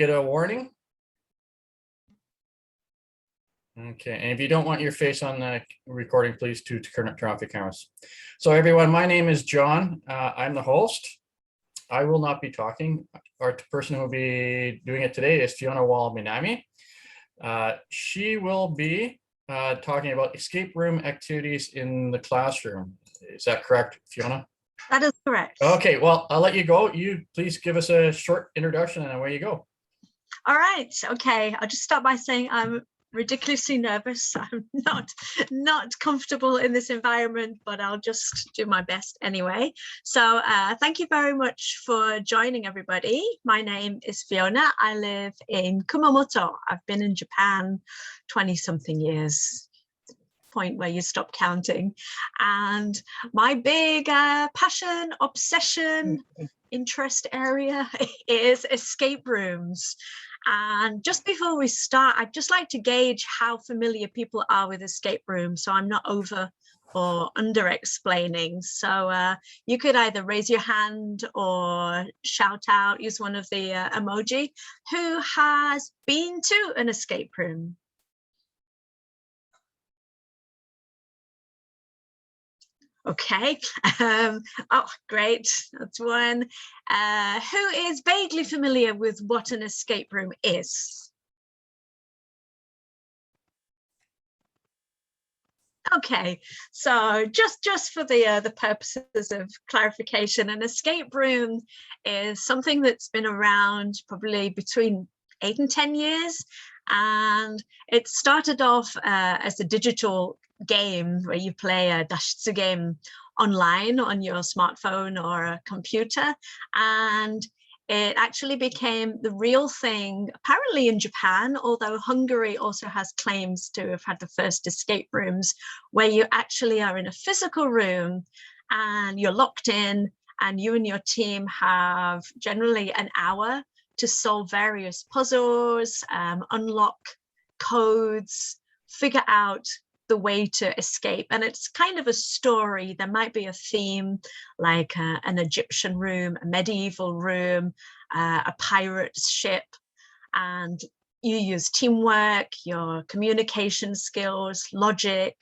get a warning? Okay, and if you don't want your face on the recording, please turn off the cameras. So everyone, my name is John. I'm the host. I will not be talking. Our person who will be doing it today is Fiona Minami. She will be talking about escape room activities in the classroom. Is that correct, Fiona? That is correct. Okay, well, I'll let you go. You please give us a short introduction and away you go. All right, okay. I'll just start by saying I'm ridiculously nervous. I'm not comfortable in this environment, but I'll just do my best anyway. So thank you very much for joining, everybody. My name is Fiona. I live in Kumamoto. I've been in Japan 20-something years, point where you stop counting. And my big passion, obsession, interest area is escape rooms. And just before we start, I'd just like to gauge how familiar people are with escape rooms, so I'm not over or under explaining. So you could either raise your hand or shout out, use one of the emoji. Who has been to an escape room? Okay. Oh, great. That's one. Who is vaguely familiar with what an escape room is? Okay, so just for the purposes of clarification, an escape room is something that's been around probably between 8 and 10 years, and it started off as a digital game where you play a dashitsu game online on your smartphone or a computer, and it actually became the real thing apparently in Japan, although Hungary also has claims to have had the first escape rooms where you actually are in a physical room and you're locked in, and you and your team have generally an hour to solve various puzzles, unlock codes, figure out the way to escape. And it's kind of a story. There might be a theme like an Egyptian room, a medieval room, a pirate's ship, and you use teamwork, your communication skills, logic,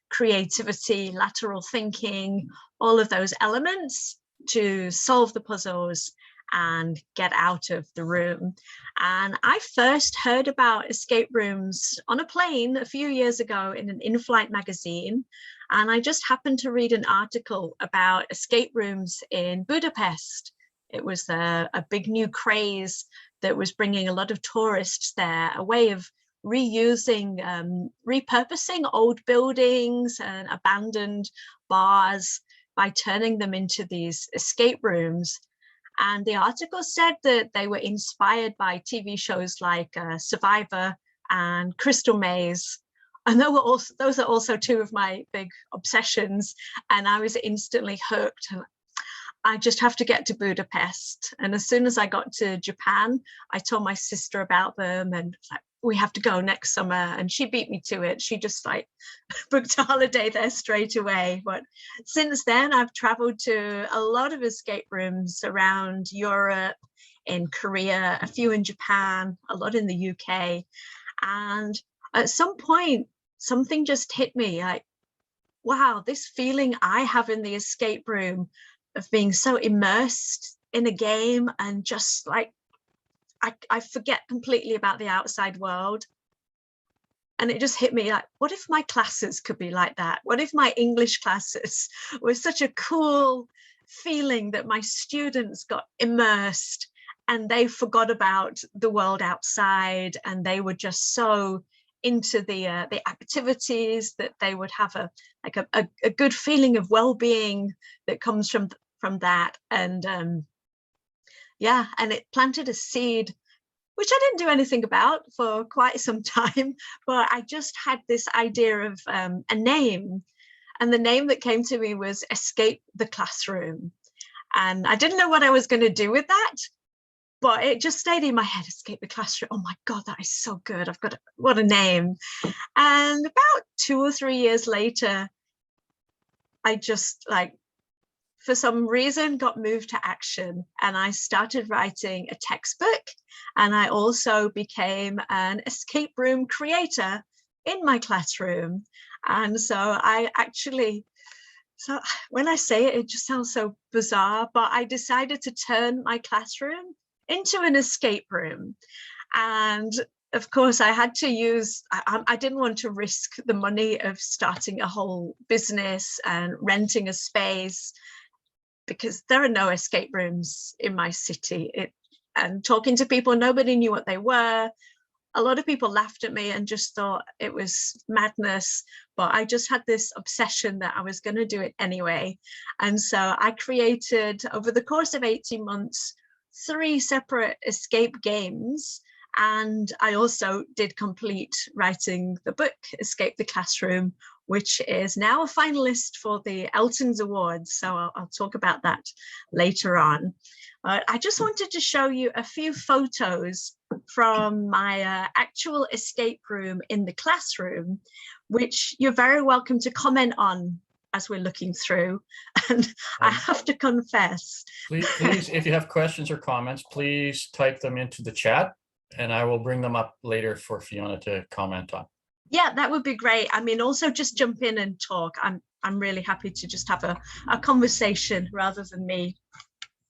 creativity, lateral thinking, all of those elements to solve the puzzles and get out of the room. And I first heard about escape rooms on a plane a few years ago in an in-flight magazine. And I just happened to read an article about escape rooms in Budapest. It was a big new craze that was bringing a lot of tourists there, a way of reusing, repurposing old buildings and abandoned bars by turning them into these escape rooms. And the article said that they were inspired by TV shows like Survivor and Crystal Maze. And those are also two of my big obsessions. And I was instantly hooked. And I just have to get to Budapest. And as soon as I got to Japan, I told my sister about them and like, we have to go next summer. And she beat me to it. She just like booked a holiday there straight away. But since then, I've traveled to a lot of escape rooms around Europe, in Korea, a few in Japan, a lot in the UK. And at some point, something just hit me like, wow, this feeling I have in the escape room of being so immersed in a game and just like, I forget completely about the outside world. And it just hit me like, what if my classes could be like that? What if my English classes were such a cool feeling that my students got immersed and they forgot about the world outside and they were just so into the activities that they would have a good feeling of well-being that comes from that. And yeah, and it planted a seed, which I didn't do anything about for quite some time, but I just had this idea of a name. And the name that came to me was Escape the Classroom. And I didn't know what I was going to do with that, but it just stayed in my head, Escape the Classroom. Oh my God, that is so good. What a name. And about 2 or 3 years later, I just like for some reason got moved to action, and I started writing a textbook, and I also became an escape room creator in my classroom. And so so when I say it, it just sounds so bizarre, but I decided to turn my classroom into an escape room. And of course, I had to I didn't want to risk the money of starting a whole business and renting a space, because there are no escape rooms in my city. And talking to people, nobody knew what they were. A lot of people laughed at me and just thought it was madness, but I just had this obsession that I was going to do it anyway. And so I created, over the course of 18 months, 3 separate escape games. And I also did complete writing the book, Escape the Classroom, which is now a finalist for the Elton Awards. So I'll talk about that later on. I just wanted to show you a few photos from my actual escape room in the classroom, which you're very welcome to comment on as we're looking through. And I have to confess. Please, if you have questions or comments, please type them into the chat, and I will bring them up later for Fiona to comment on. Yeah, that would be great. I mean, also just jump in and talk. I'm really happy to just have a conversation rather than me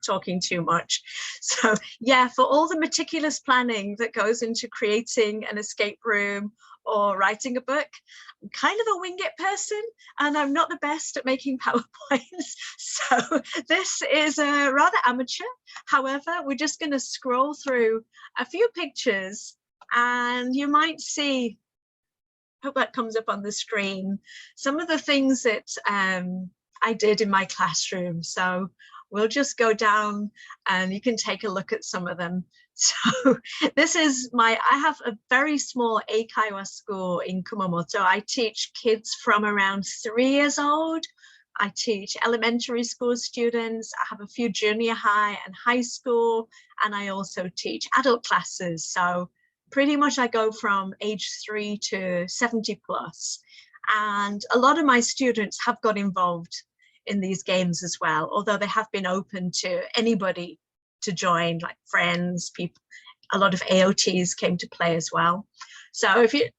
talking too much. So yeah, for all the meticulous planning that goes into creating an escape room or writing a book, I'm kind of a wing it person, and I'm not the best at making PowerPoints. So this is rather amateur. However, we're just going to scroll through a few pictures, and you might see, hope that comes up on the screen, some of the things that I did in my classroom. So we'll just go down and you can take a look at some of them. So this is I have a very small eikaiwa school in Kumamoto. I teach kids from around 3 years old. I teach elementary school students. I have a few junior high and high school, and I also teach adult classes. So pretty much I go from age 3 to 70 plus. And a lot of my students have got involved in these games as well, although they have been open to anybody to join, like friends, people. A lot of AOTs came to play as well. So if you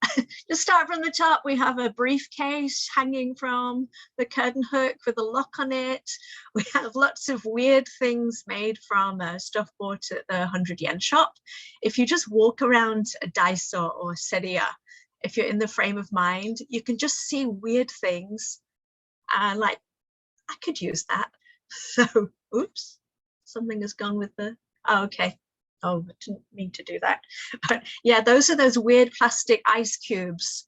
just start from the top, we have a briefcase hanging from the curtain hook with a lock on it. We have lots of weird things made from stuff bought at the 100 yen shop. If you just walk around a Daiso or Seria, if you're in the frame of mind, you can just see weird things. Like, I could use that. So, oops, something has gone with the, oh, okay. Oh, I didn't mean to do that. But yeah, those are those weird plastic ice cubes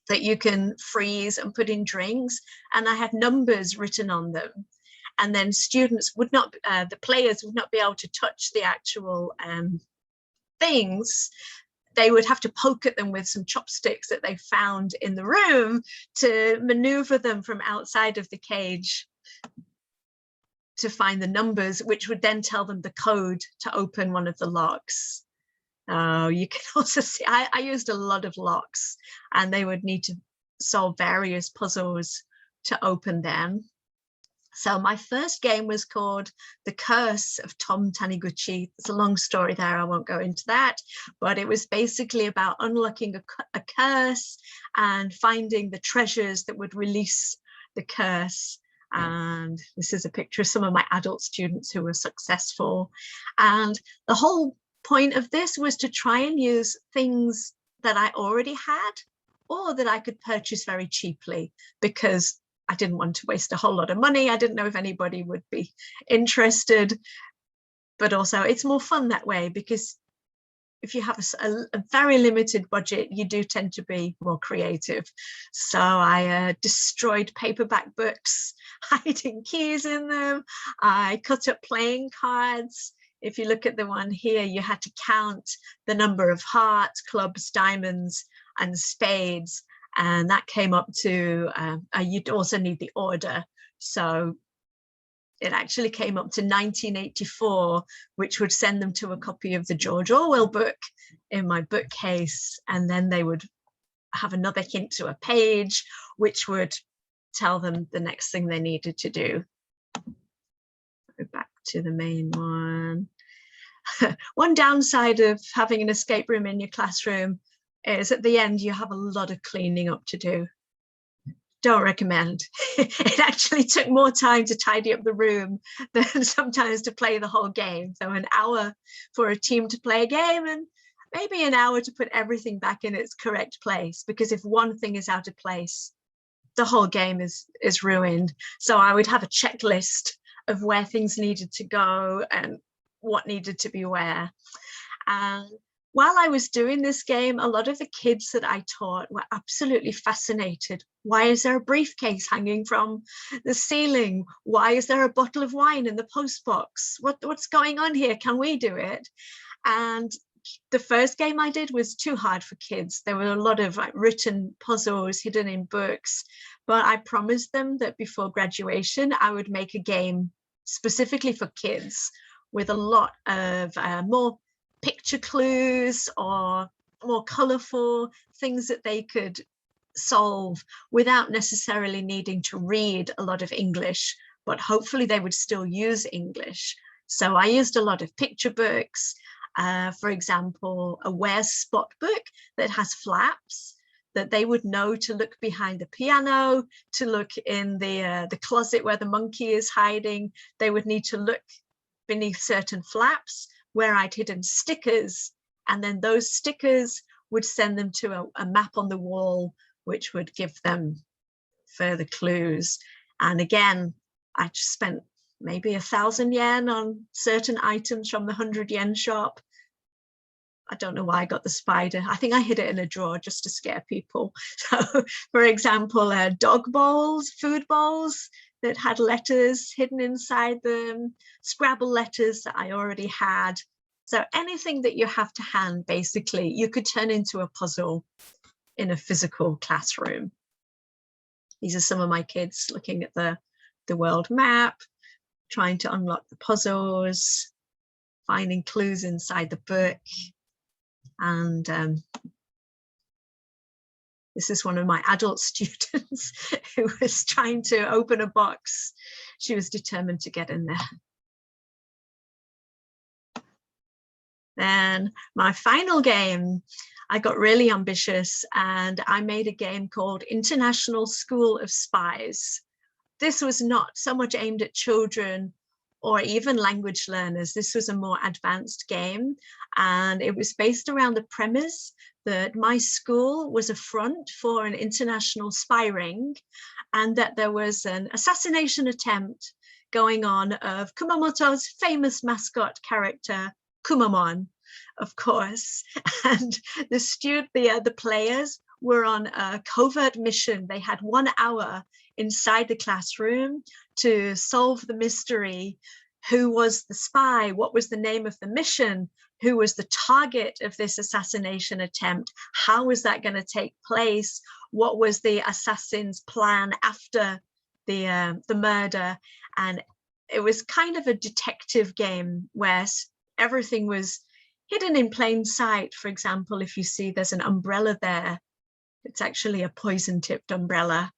that you can freeze and put in drinks. And I had numbers written on them. And then students would not, the players would not be able to touch the actual things. They would have to poke at them with some chopsticks that they found in the room to maneuver them from outside of the cage to find the numbers, which would then tell them the code to open one of the locks. You can also see, I used a lot of locks, and they would need to solve various puzzles to open them. So my first game was called The Curse of Tom Taniguchi. It's a long story there, I won't go into that, but it was basically about unlocking a curse and finding the treasures that would release the curse. And this is a picture of some of my adult students who were successful. And the whole point of this was to try and use things that I already had or that I could purchase very cheaply, because I didn't want to waste a whole lot of money. I didn't know if anybody would be interested, but also it's more fun that way, because if you have a very limited budget, you do tend to be more creative. So I destroyed paperback books, hiding keys in them. I cut up playing cards. If you look at the one here, you had to count the number of hearts, clubs, diamonds, and spades. And that came up to, you'd also need the order. So it actually came up to 1984, which would send them to a copy of the George Orwell book in my bookcase. And then they would have another hint to a page, which would tell them the next thing they needed to do. to the main one. One downside of having an escape room in your classroom is at the end you have a lot of cleaning up to do. Don't recommend. It actually took more time to tidy up the room than sometimes to play the whole game. So an hour for a team to play a game and maybe an hour to put everything back in its correct place, because if one thing is out of place, the whole game is ruined. So I would have a checklist of where things needed to go and what needed to be where. And while I was doing this game, a lot of the kids that I taught were absolutely fascinated. Why is there a briefcase hanging from the ceiling? Why is there a bottle of wine in the postbox? What's going on here? Can we do it? And the first game I did was too hard for kids. There were a lot of written puzzles hidden in books, but I promised them that before graduation, I would make a game specifically for kids with a lot of more picture clues or more colorful things that they could solve without necessarily needing to read a lot of English, but hopefully they would still use English. So I used a lot of picture books, for example, a Where's Spot book that has flaps that they would know to look behind the piano, to look in the closet where the monkey is hiding. They would need to look beneath certain flaps where I'd hidden stickers, and then those stickers would send them to a map on the wall, which would give them further clues. And again, I just spent maybe 1,000 yen on certain items from the 100 yen shop. I don't know why I got the spider. I think I hid it in a drawer just to scare people. So, for example, dog bowls, food bowls that had letters hidden inside them, Scrabble letters that I already had. So anything that you have to hand, basically, you could turn into a puzzle in a physical classroom. These are some of my kids looking at the world map, trying to unlock the puzzles, finding clues inside the book. And this is one of my adult students who was trying to open a box. She was determined to get in there. Then my final game, I got really ambitious and I made a game called International School of Spies. This was not so much aimed at children or even language learners. This was a more advanced game, and it was based around the premise that my school was a front for an international spy ring, and that there was an assassination attempt going on of Kumamoto's famous mascot character, Kumamon, of course. And the players were on a covert mission. They had 1 hour inside the classroom to solve the mystery. Who was the spy? What was the name of the mission? Who was the target of this assassination attempt? How was that going to take place? What was the assassin's plan after the murder? And it was kind of a detective game where everything was hidden in plain sight. For example, if you see there's an umbrella there, it's actually a poison-tipped umbrella.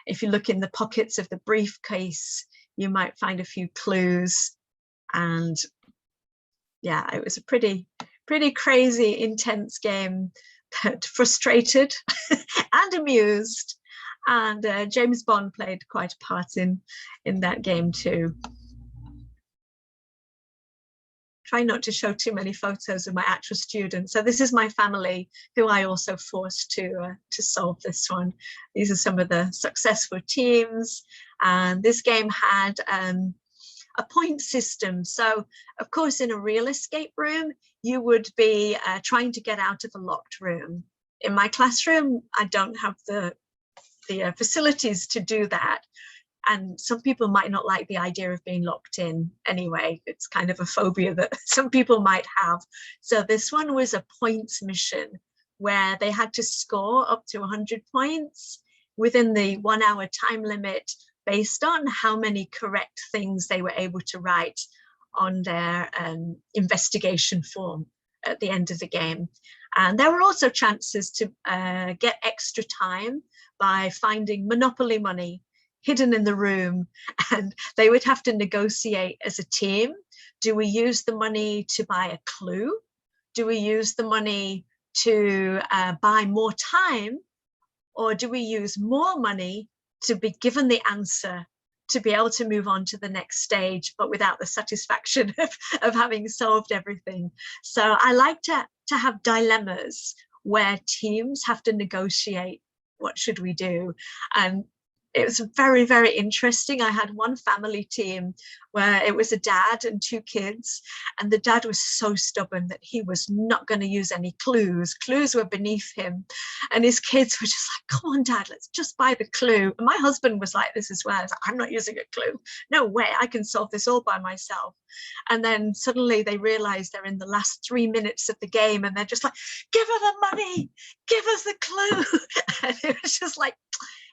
If you look in the pockets of the briefcase, you might find a few clues. And yeah, it was a pretty crazy, intense game that frustrated and amused. And James Bond played quite a part in that game too. Try not to show too many photos of my actual students. So this is my family, who I also forced to solve this one. These are some of the successful teams. And this game had a point system. So of course, in a real escape room, you would be trying to get out of a locked room. In my classroom, I don't have the facilities to do that. And some people might not like the idea of being locked in anyway. It's kind of a phobia that some people might have. So this one was a points mission where they had to score up to 100 points within the 1 hour time limit based on how many correct things they were able to write on their investigation form at the end of the game. And there were also chances to get extra time by finding Monopoly money hidden in the room, and they would have to negotiate as a team. Do we use the money to buy a clue? Do we use the money to buy more time? Or do we use more money to be given the answer, to be able to move on to the next stage, but without the satisfaction of having solved everything? So I like to have dilemmas where teams have to negotiate, what should we do? And it was very, very interesting. I had one family team where it was a dad and 2 kids, and the dad was so stubborn that he was not going to use any clues. Clues were beneath him, and his kids were just like, come on, Dad, let's just buy the clue. And my husband was like this as well. I was like, I'm not using a clue. No way, I can solve this all by myself. And then suddenly they realize they're in the last 3 minutes of the game, and they're just like, give her the money, give us the clue. And it was just like,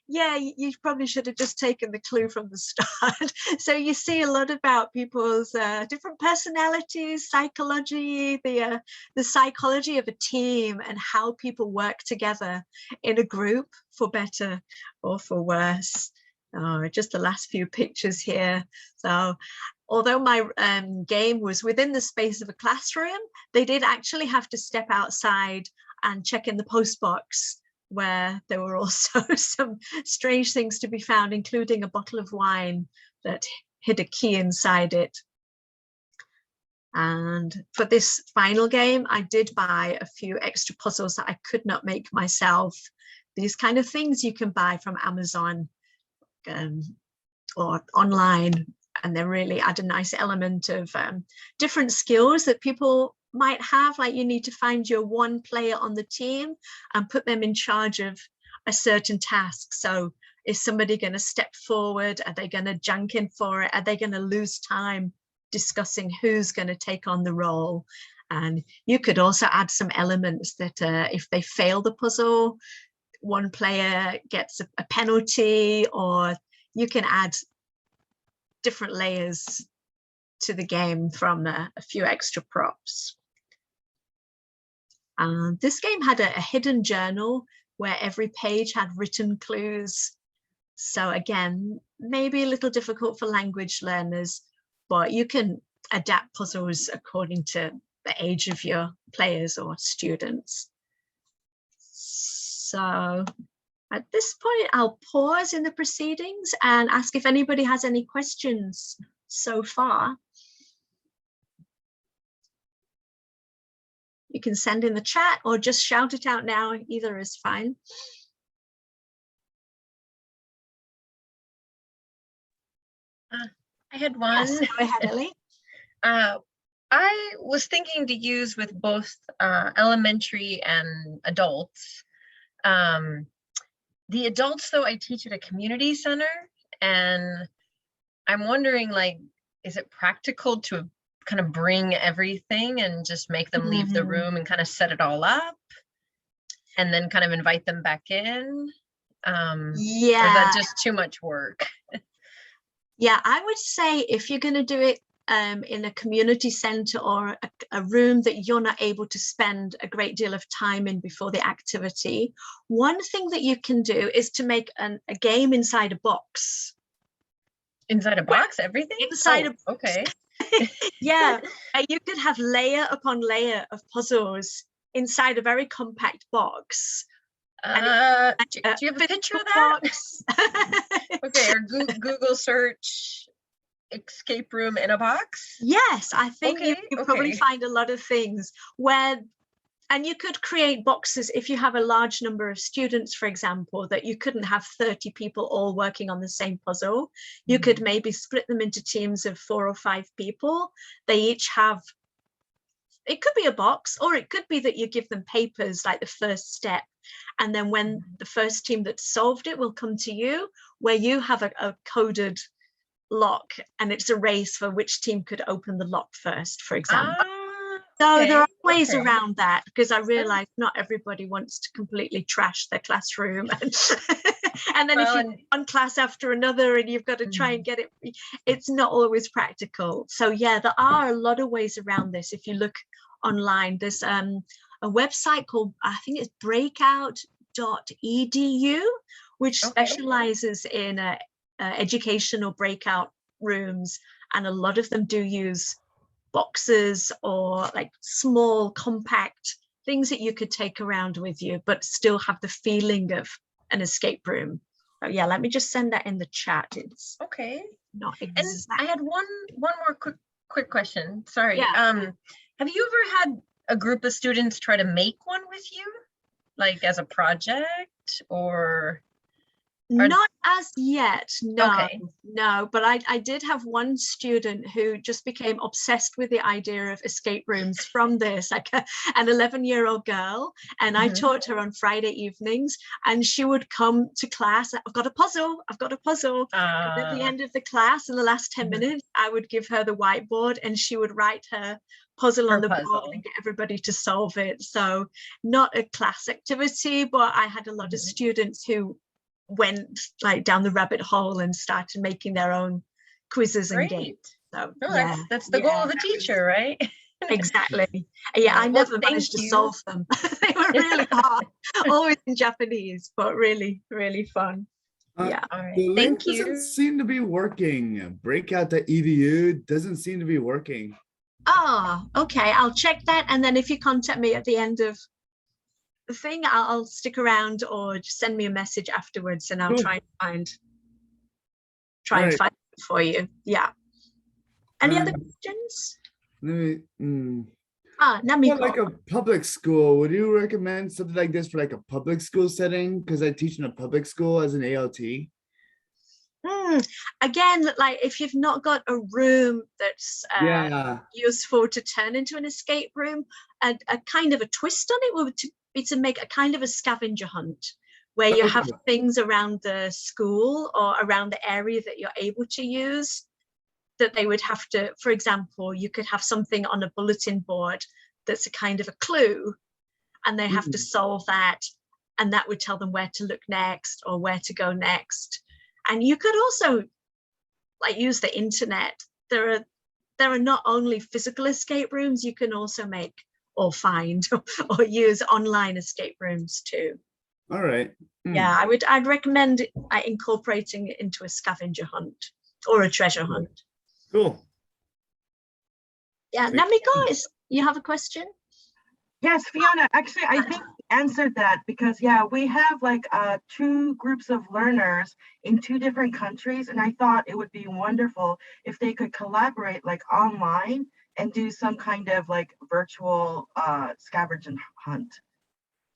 yeah, you probably should have just taken the clue from the start. So you see a lot about people's different personalities, psychology, the psychology of a team, and how people work together in a group for better or for worse. Just the last few pictures here. So although my game was within the space of a classroom, they did actually have to step outside and check in the post box, where there were also some strange things to be found, including a bottle of wine that hid a key inside it. And for this final game, I did buy a few extra puzzles that I could not make myself. These kind of things you can buy from Amazon or online, and they really add a nice element of different skills that people might have. Like, you need to find your one player on the team and put them in charge of a certain task. So is somebody going to step forward? Are they going to junk in for it? Are they going to lose time discussing who's going to take on the role? And you could also add some elements that if they fail the puzzle, one player gets a penalty, or you can add different layers to the game from a few extra props. This game had a hidden journal where every page had written clues. So again, maybe a little difficult for language learners, but you can adapt puzzles according to the age of your players or students. So at this point, I'll pause in the proceedings and ask if anybody has any questions so far. You can send in the chat or just shout it out now. Either is fine. I had one. Yes, go ahead, Ellie. I was thinking to use with both elementary and adults. The adults, though, I teach at a community center, and I'm wondering, like, is it practical to kind of bring everything and just make them leave the room and kind of set it all up and then kind of invite them back in? Yeah. Or is that just too much work? Yeah, I would say if you're going to do it in a community center or a room that you're not able to spend a great deal of time in before the activity, one thing that you can do is to make a game inside a box. Inside a box, everything? Inside a box. Okay. Yeah, you could have layer upon layer of puzzles inside a very compact box. Do you have a picture of that? Okay, or Google search escape room in a box? Yes, I think okay, you probably find a lot of things where, and you could create boxes if you have a large number of students, for example, that you couldn't have 30 people all working on the same puzzle. You could maybe split them into teams of 4 or 5 people. They each have, it could be a box, or it could be that you give them papers like the first step. And then when the first team that solved it will come to you, where you have a coded lock, and it's a race for which team could open the lock first, for example. So there are ways around that, because I realize not everybody wants to completely trash their classroom. And then if you one class after another and you've got to try and get it, it's not always practical. So yeah, there are a lot of ways around this. If you look online, there's a website called, I think it's breakout.edu, which specializes in educational breakout rooms, and a lot of them do use boxes or like small compact things that you could take around with you but still have the feeling of an escape room. Oh yeah, let me just send that in the chat. It's Okay. not And exact. I had one more quick question. Sorry. Yeah. Have you ever had a group of students try to make one with you, like as a project, or? Not as yet, no, Okay. no, but I did have one student who just became obsessed with the idea of escape rooms from this, like an 11-year-old girl, and I Mhm. taught her on Friday evenings, and she would come to class, I've got a puzzle, I've got a puzzle. And at the end of the class, in the last 10 Mhm. minutes, I would give her the whiteboard and she would write her puzzle Her on the board puzzle. and get everybody to solve it. So not a class activity, but I had a lot of Mhm. students who went like down the rabbit hole and started making their own quizzes and games. Great. So No, yeah, that's the goal yeah, of a teacher, right? exactly. Yeah, I Well, never thank managed to you. solve them. They were really hard, always in Japanese, but really, really fun. Yeah. All right. The link Thank doesn't you. seem to be working. Breakout.edu doesn't seem to be working. Oh, okay. I'll check that, and then if you contact me at the end of the thing, I'll stick around, or just send me a message afterwards, and I'll Cool. try and find Alright. it for you. Yeah. Any other Um, questions? Let me. Ah, Yeah, Namiko. like a public school, would you recommend something like this for like a public school setting? Because I teach in a public school as an ALT. Again, like if you've not got a room that's Yeah. useful to turn into an escape room, a kind of a twist on it would be to make a kind of a scavenger hunt where you have Okay. things around the school or around the area that you're able to use that they would have to, for example, you could have something on a bulletin board that's a kind of a clue, and they have to solve that, and that would tell them where to look next or where to go next. And you could also like use the internet. There are not only physical escape rooms, you can also make or find or use online escape rooms too. All right. Yeah, I'd recommend incorporating it into a scavenger hunt or a treasure hunt. Cool. Yeah, Thank Namiko, you have a question? Yes, Fiona, actually, I think you answered that because, yeah, we have like two groups of learners in two different countries. And I thought it would be wonderful if they could collaborate like online and do some kind of like virtual scavenger hunt.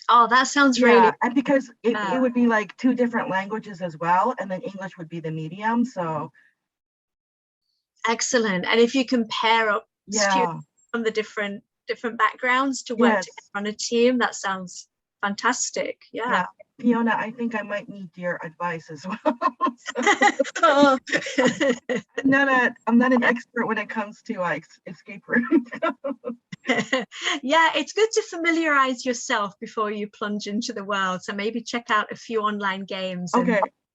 Oh, that sounds Yeah, really, and because it would be like two different languages as well. And then English would be the medium. So excellent. And if you can pair up yeah, students from the different backgrounds to work yes. together on a team, that sounds fantastic. Yeah. Fiona, I think I might need your advice as well. Oh. I'm not an expert when it comes to escape rooms. Yeah, it's good to familiarize yourself before you plunge into the world. So maybe check out a few online games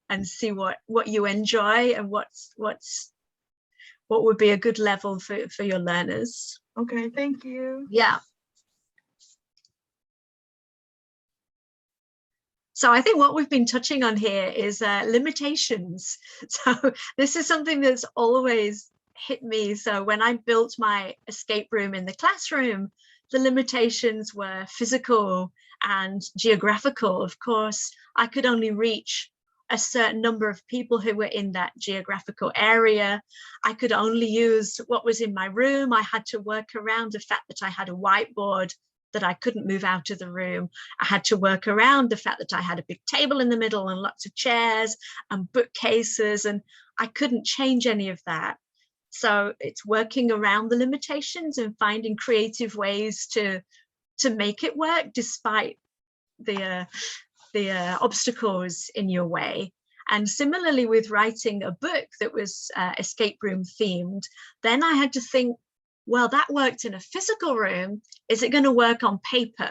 and see what you enjoy and what would be a good level for your learners. Okay, thank you. Yeah. So I think what we've been touching on here is limitations. So this is something that's always hit me. So when I built my escape room in the classroom, the limitations were physical and geographical. Of course, I could only reach a certain number of people who were in that geographical area. I could only use what was in my room. I had to work around the fact that I had a whiteboard that I couldn't move out of the room. I had to work around the fact that I had a big table in the middle and lots of chairs and bookcases, and I couldn't change any of that. So it's working around the limitations and finding creative ways to make it work despite the obstacles in your way. And similarly with writing a book that was escape room themed, then I had to think, well, that worked in a physical room. Is it going to work on paper?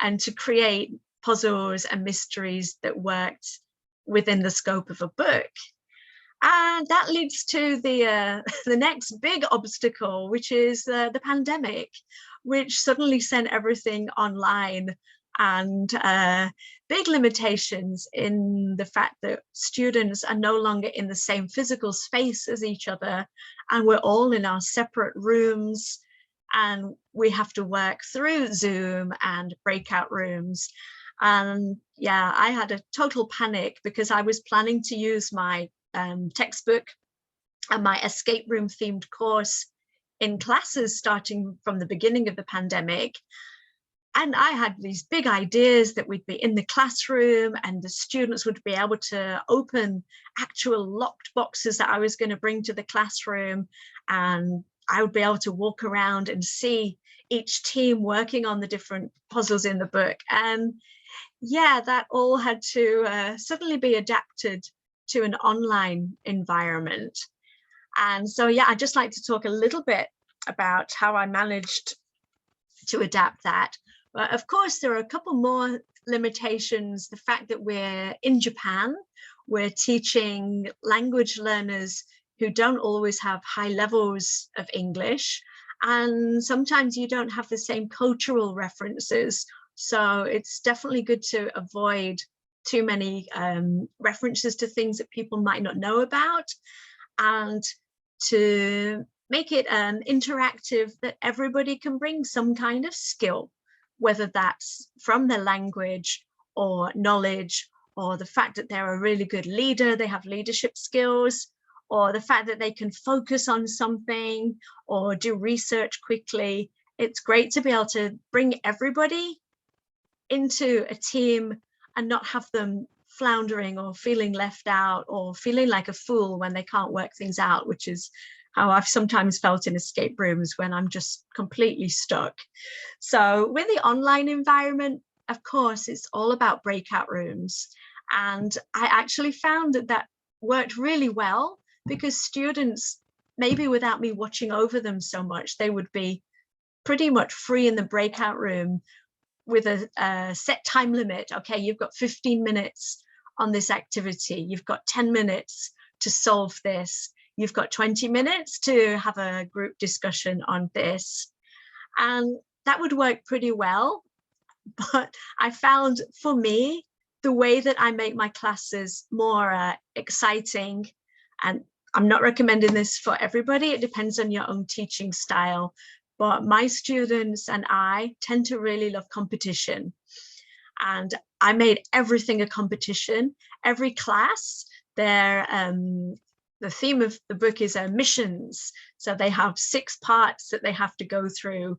And to create puzzles and mysteries that worked within the scope of a book. And that leads to the next big obstacle, which is the pandemic, which suddenly sent everything online. and big limitations in the fact that students are no longer in the same physical space as each other, and we're all in our separate rooms, and we have to work through Zoom and breakout rooms. And yeah, I had a total panic because I was planning to use my textbook and my escape room themed course in classes starting from the beginning of the pandemic. And I had these big ideas that we'd be in the classroom and the students would be able to open actual locked boxes that I was going to bring to the classroom, and I would be able to walk around and see each team working on the different puzzles in the book. And yeah, that all had to suddenly be adapted to an online environment. And so, yeah, I'd just like to talk a little bit about how I managed to adapt that. But of course, there are a couple more limitations. The fact that we're in Japan, we're teaching language learners who don't always have high levels of English. And sometimes you don't have the same cultural references. So it's definitely good to avoid too many references to things that people might not know about, and to make it interactive, that everybody can bring some kind of skill, whether that's from their language or knowledge, or the fact that they're a really good leader, they have leadership skills, or the fact that they can focus on something or do research quickly. It's great to be able to bring everybody into a team and not have them floundering or feeling left out or feeling like a fool when they can't work things out, which is how I've sometimes felt in escape rooms when I'm just completely stuck. So with the online environment, of course, it's all about breakout rooms. And I actually found that that worked really well, because students, maybe without me watching over them so much, they would be pretty much free in the breakout room with a set time limit. Okay, you've got 15 minutes on this activity. You've got 10 minutes to solve this. You've got 20 minutes to have a group discussion on this. And that would work pretty well. But I found, for me, the way that I make my classes more exciting, and I'm not recommending this for everybody, it depends on your own teaching style, but my students and I tend to really love competition. And I made everything a competition. Every class, the theme of the book is missions. So they have 6 parts that they have to go through,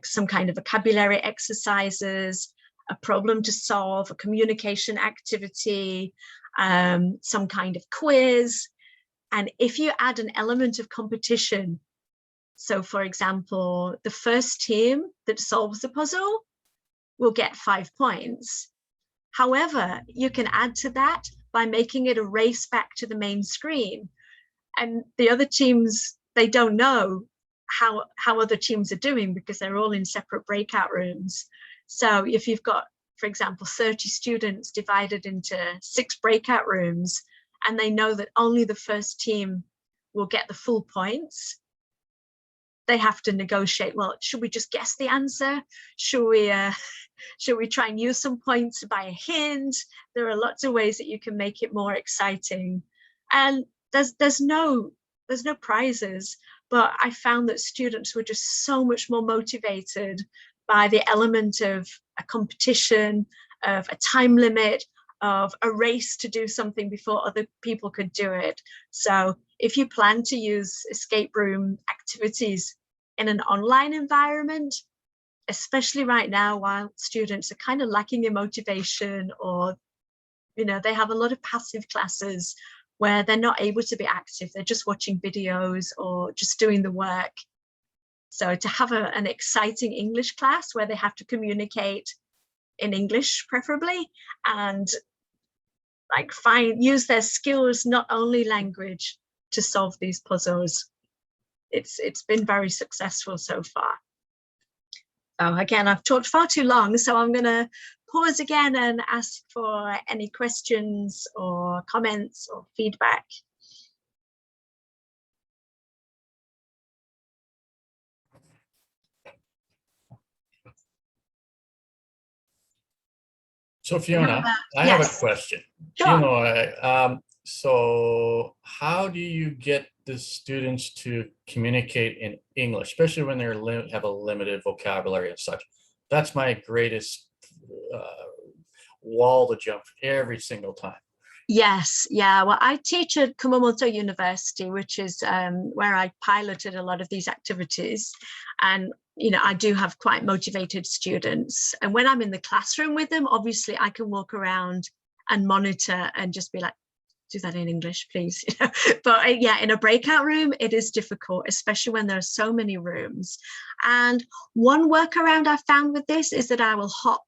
some kind of vocabulary exercises, a problem to solve, a communication activity, some kind of quiz. And if you add an element of competition, so for example, the first team that solves the puzzle will get 5 points. However, you can add to that by making it a race back to the main screen. And the other teams, they don't know how other teams are doing, because they're all in separate breakout rooms. So if you've got, for example, 30 students divided into 6 breakout rooms, and they know that only the first team will get the full points, they have to negotiate, well, should we just guess the answer? Should we try and use some points by a hint? There are lots of ways that you can make it more exciting. And there's no prizes, but I found that students were just so much more motivated by the element of a competition, of a time limit, of a race to do something before other people could do it. So if you plan to use escape room activities in an online environment, especially right now while students are kind of lacking in motivation, or they have a lot of passive classes where they're not able to be active, they're just watching videos or just doing the work. So to have an exciting English class where they have to communicate in English preferably, and use their skills, not only language, to solve these puzzles, it's been very successful so far. So again, I've talked far too long, so I'm going to pause again and ask for any questions or comments or feedback. So Fiona, I have a Yes. question. Sure. You know, so how do you get the students to communicate in English, especially when they're have a limited vocabulary and such? That's my greatest wall to jump every single time. Yes, yeah. Well, I teach at Kumamoto University, which is where I piloted a lot of these activities. And, you know, I do have quite motivated students. And when I'm in the classroom with them, obviously I can walk around and monitor and just be like, do that in English, please. But yeah, in a breakout room, it is difficult, especially when there are so many rooms. And one workaround I found with this is that I will hop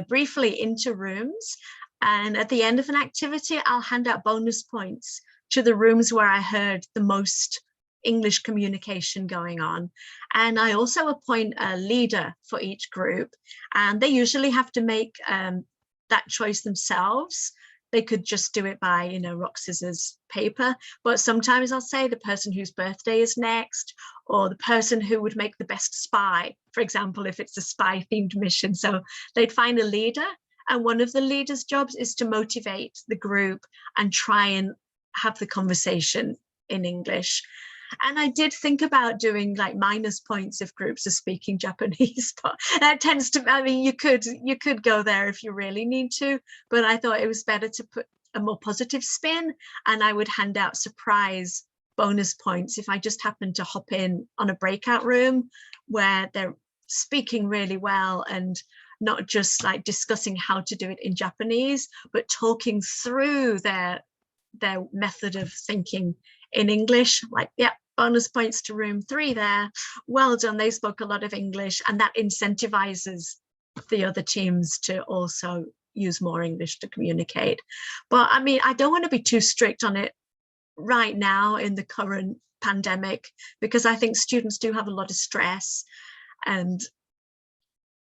briefly into rooms. And at the end of an activity, I'll hand out bonus points to the rooms where I heard the most English communication going on. And I also appoint a leader for each group. And they usually have to make that choice themselves. They could just do it by, you know, rock, scissors, paper. But sometimes I'll say the person whose birthday is next, or the person who would make the best spy, for example, if it's a spy themed mission. So they'd find a leader. And one of the leaders' jobs is to motivate the group and try and have the conversation in English. And I did think about doing like minus points if groups are speaking Japanese, but that tends to, I mean, you could go there if you really need to, but I thought it was better to put a more positive spin, and I would hand out surprise bonus points if I just happened to hop in on a breakout room where they're speaking really well and not just like discussing how to do it in Japanese, but talking through their method of thinking in English. Like, yeah, bonus points to room 3 there. Well done, they spoke a lot of English, and that incentivizes the other teams to also use more English to communicate. But I mean, I don't want to be too strict on it right now in the current pandemic, because I think students do have a lot of stress, and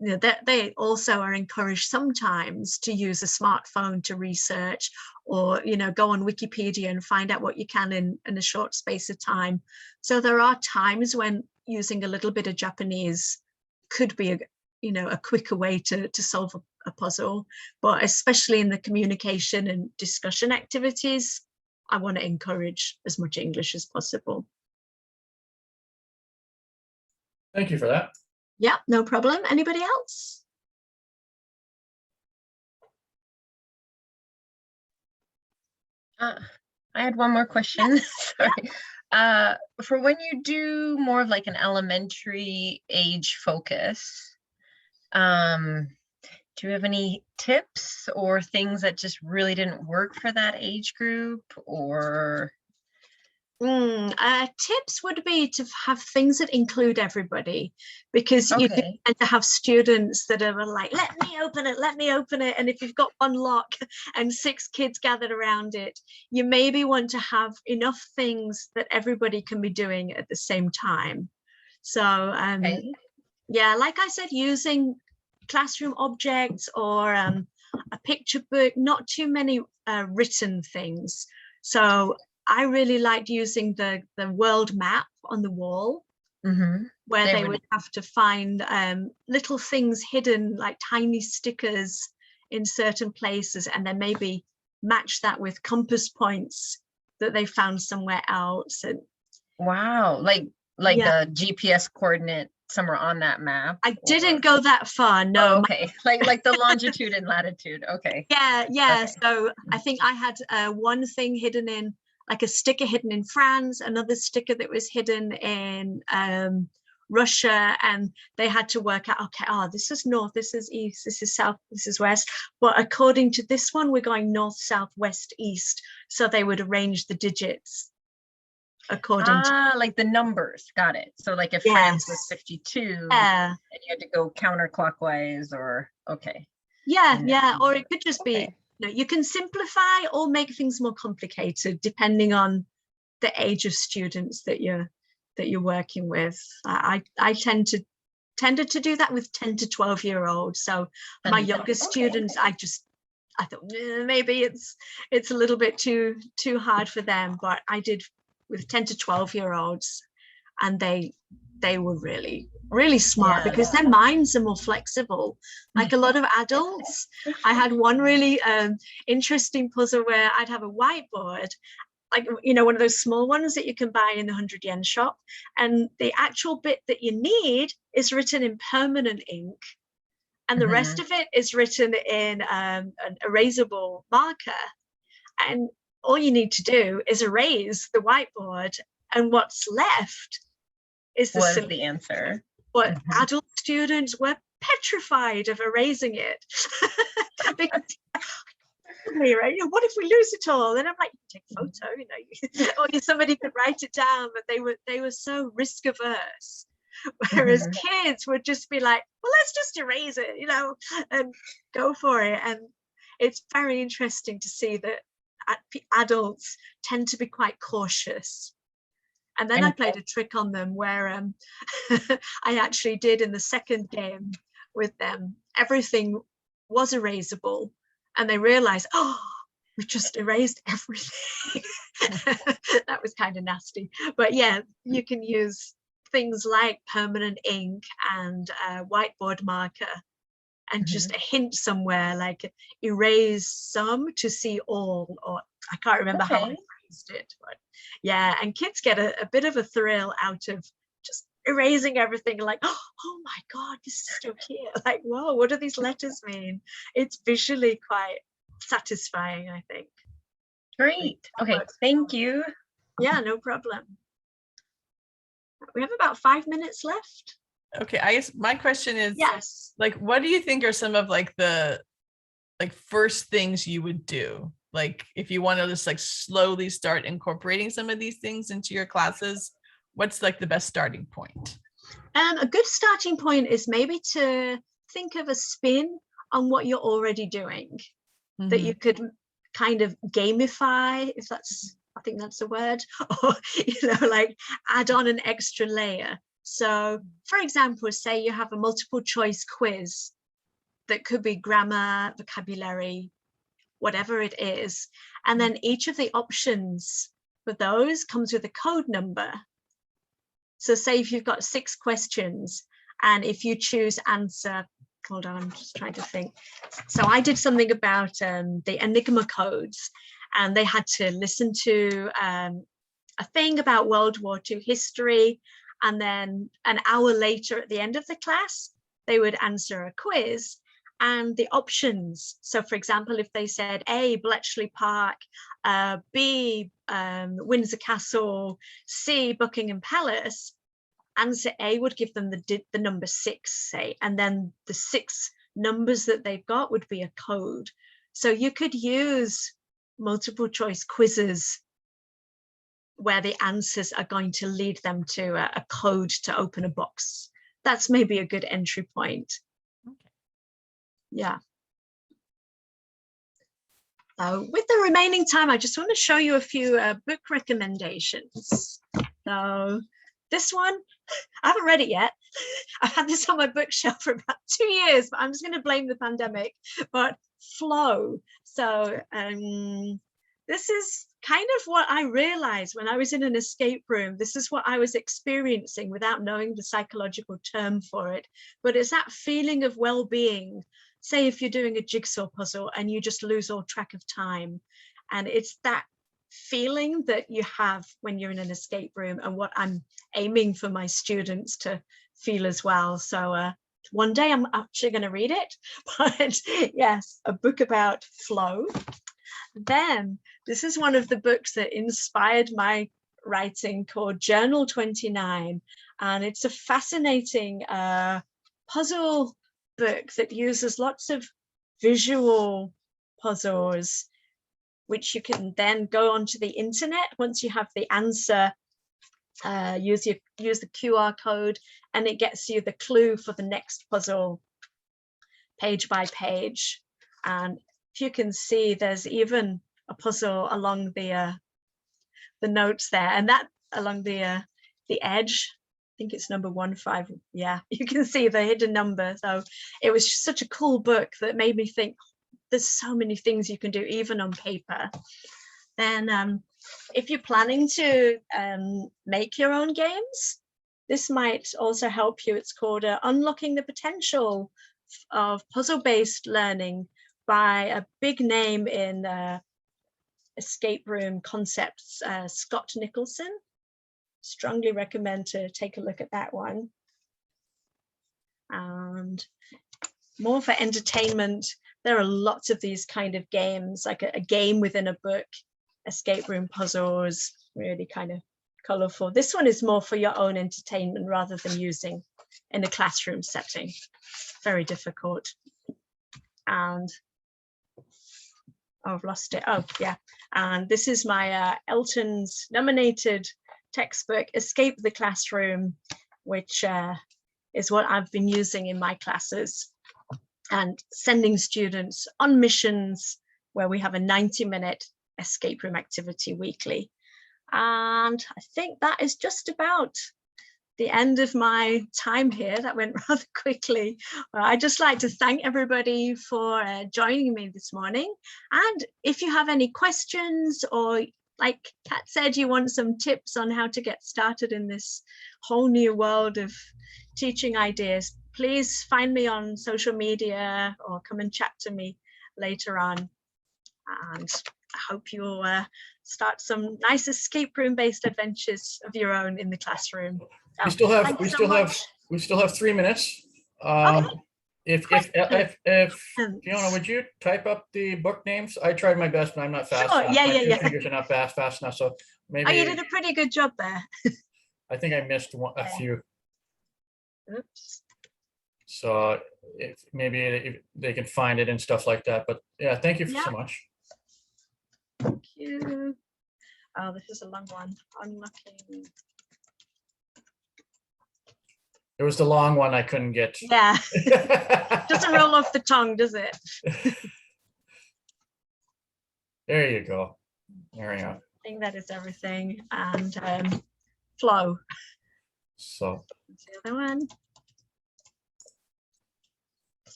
you know, they also are encouraged sometimes to use a smartphone to research, or, you know, go on Wikipedia and find out what you can in a short space of time. So there are times when using a little bit of Japanese could be a quicker way to solve a puzzle. But especially in the communication and discussion activities, I want to encourage as much English as possible. Thank you for that. Yeah, no problem. Anybody else? I had one more question. Sorry. For when you do more of like an elementary age focus, do you have any tips or things that just really didn't work for that age group? Or tips would be to have things that include everybody, because you okay. tend to have students that are like, let me open it. And if you've got one lock and 6 kids gathered around it, you maybe want to have enough things that everybody can be doing at the same time. So yeah, like I said, using classroom objects or a picture book, not too many written things. So I really liked using the world map on the wall, where they would have to find little things hidden, like tiny stickers in certain places, and then maybe match that with compass points that they found somewhere else. And wow, like the GPS coordinate somewhere on that map? I didn't go that far, no. Oh, okay. like the longitude and latitude. Okay. Yeah. Okay. So I think I had one thing hidden in, like a sticker hidden in France, another sticker that was hidden in Russia, and they had to work out, okay, this is north, this is east, this is south, this is west, but according to this one we're going north, south, west, east. So they would arrange the digits according to like the numbers. Got it. So like if France was 52 and you had to go counterclockwise, or okay. Yeah, or it could just be, you can simplify or make things more complicated depending on the age of students that you're working with. I tended to do that with 10 to 12-year-olds. So my youngest students, I thought maybe it's a little bit too hard for them, but I did with 10 to 12-year-olds, and they they were really, really smart Yeah. because their minds are more flexible. Like a lot of adults, I had one really interesting puzzle where I'd have a whiteboard, like, you know, one of those small ones that you can buy in the 100 yen shop. And the actual bit that you need is written in permanent ink. And the rest of it is written in an erasable marker. And all you need to do is erase the whiteboard, and what's left is The answer. But adult students were petrified of erasing it. Because, right? What if we lose it all? And I'm like, take a photo, you know, or somebody could write it down. But they were so risk averse. Whereas kids would just be like, well, let's just erase it, you know, and go for it. And it's very interesting to see that adults tend to be quite cautious. And then I played a trick on them where I actually did in the second game with them, everything was erasable, and they realized, oh, we just erased everything. That was kind of nasty. But yeah, you can use things like permanent ink and whiteboard marker, and just a hint somewhere like erase some to see all, or I can't remember how I phrased it, but yeah. And kids get a bit of a thrill out of just erasing everything, like, oh my god, this is still here, like, whoa, what do these letters mean? It's visually quite satisfying, I think. Great. Okay, thank you. Yeah, no problem. We have about 5 minutes left. Okay, I guess my question is, Yes. like, what do you think are some of like the first things you would do? Like, if you want to just like slowly start incorporating some of these things into your classes, what's like the best starting point? A good starting point is maybe to think of a spin on what you're already doing, that you could kind of gamify, if that's, I think that's a word, or, you know, like add on an extra layer. So, for example, say you have a multiple choice quiz that could be grammar, vocabulary, whatever it is. And then each of the options for those comes with a code number. So say if you've got 6 questions, and if you choose answer, hold on, I'm just trying to think. So I did something about the Enigma codes, and they had to listen to a thing about World War II history. And then an hour later at the end of the class, they would answer a quiz. And the options, so for example, if they said A, Bletchley Park, B, Windsor Castle, C, Buckingham Palace, answer A would give them the number 6, say, and then the 6 numbers that they've got would be a code. So you could use multiple choice quizzes where the answers are going to lead them to a code to open a box. That's maybe a good entry point. Yeah. So with the remaining time, I just want to show you a few book recommendations. So this one, I haven't read it yet. I've had this on my bookshelf for about 2 years, but I'm just going to blame the pandemic. But Flow. So this is kind of what I realized when I was in an escape room. This is what I was experiencing without knowing the psychological term for it. But it's that feeling of well-being. Say if you're doing a jigsaw puzzle and you just lose all track of time. And it's that feeling that you have when you're in an escape room, and what I'm aiming for my students to feel as well. So one day I'm actually going to read it. But yes, a book about flow. Then this is one of the books that inspired my writing, called Journal 29. And it's a fascinating puzzle book that uses lots of visual puzzles, which you can then go onto the internet once you have the answer, use the QR code, and it gets you the clue for the next puzzle page by page. And if you can see, there's even a puzzle along the notes there, and that along the edge, I think it's number 15. Yeah, you can see the hidden number. So it was such a cool book that made me think there's so many things you can do even on paper. Then if you're planning to make your own games, this might also help you. It's called Unlocking the Potential of Puzzle-Based Learning by a big name in escape room concepts, Scott Nicholson. Strongly recommend to take a look at that one. And more for entertainment, there are lots of these kind of games, like a game within a book, escape room puzzles, really kind of colorful. This one is more for your own entertainment rather than using in a classroom setting. Very difficult. And oh, I've lost it. Oh, yeah. And this is my Elton's nominated textbook, Escape the Classroom, which is what I've been using in my classes and sending students on missions where we have a 90-minute escape room activity weekly. And I think that is just about the end of my time here. That went rather quickly. I'd just like to thank everybody for joining me this morning. And if you have any questions, or like Kat said, you want some tips on how to get started in this whole new world of teaching ideas, please find me on social media or come and chat to me later on. And I hope you'll start some nice escape room based adventures of your own in the classroom. We still have 3 minutes. Okay. If Fiona, would you type up the book names? I tried my best, but I'm not fast Sure. enough. Yeah, My yeah, two yeah. fingers are not fast enough. So maybe Oh, you did a pretty good job there. I think I missed a few. Oops. So if they can find it and stuff like that. But yeah, thank you so much. Thank you. Oh, this is a long one. Unlocking. It was the long one I couldn't get. Yeah. Doesn't roll off the tongue, does it? There you go. There we go. I think that is everything. And flow. So That's the other one.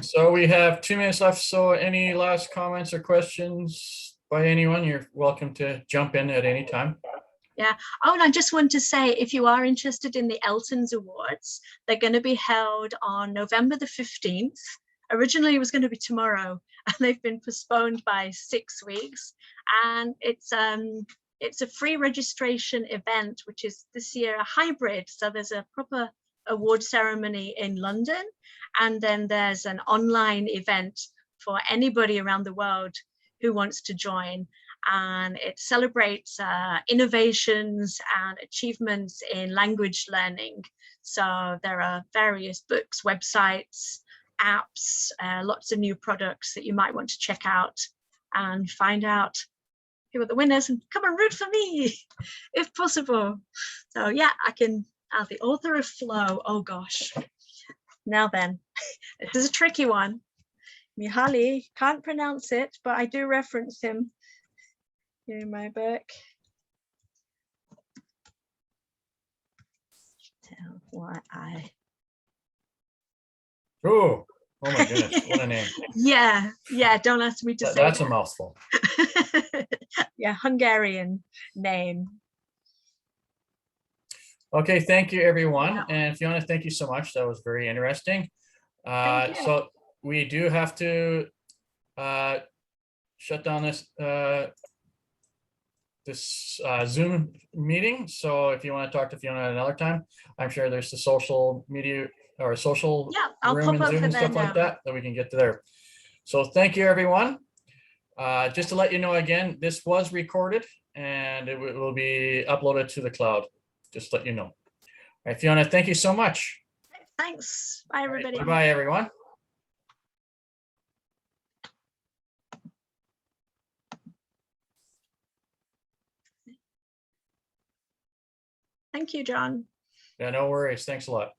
So we have 2 minutes left. So any last comments or questions by anyone? You're welcome to jump in at any time. Yeah. Oh, and I just want to say, if you are interested in the Elton Awards, they're going to be held on November the 15th. Originally, it was going to be tomorrow, and they've been postponed by 6 weeks. And it's a free registration event, which is this year a hybrid. So there's a proper award ceremony in London, and then there's an online event for anybody around the world who wants to join. And it celebrates innovations and achievements in language learning. So there are various books, websites, apps, lots of new products that you might want to check out and find out who are the winners and come and root for me if possible. So yeah, I'm the author of Flow. Oh gosh. Now then, this is a tricky one. Mihaly, can't pronounce it, but I do reference him in my book. Oh my goodness, what a name. Yeah, don't ask me to say That's that. a mouthful. Yeah, Hungarian name. Okay, thank you everyone. And Fiona, thank you so much. That was very interesting. Thank you. So we do have to shut down this Zoom meeting. So if you want to talk to Fiona at another time, I'm sure there's the social media or social I'll room pop and Zoom over and there stuff like now. that we can get to there. So thank you everyone. Just to let you know again, this was recorded and it will be uploaded to the cloud. Just to let you know. All right, Fiona, thank you so much. Thanks. Bye, everybody. Bye-bye, everyone. Thank you, John. Yeah, no worries. Thanks a lot.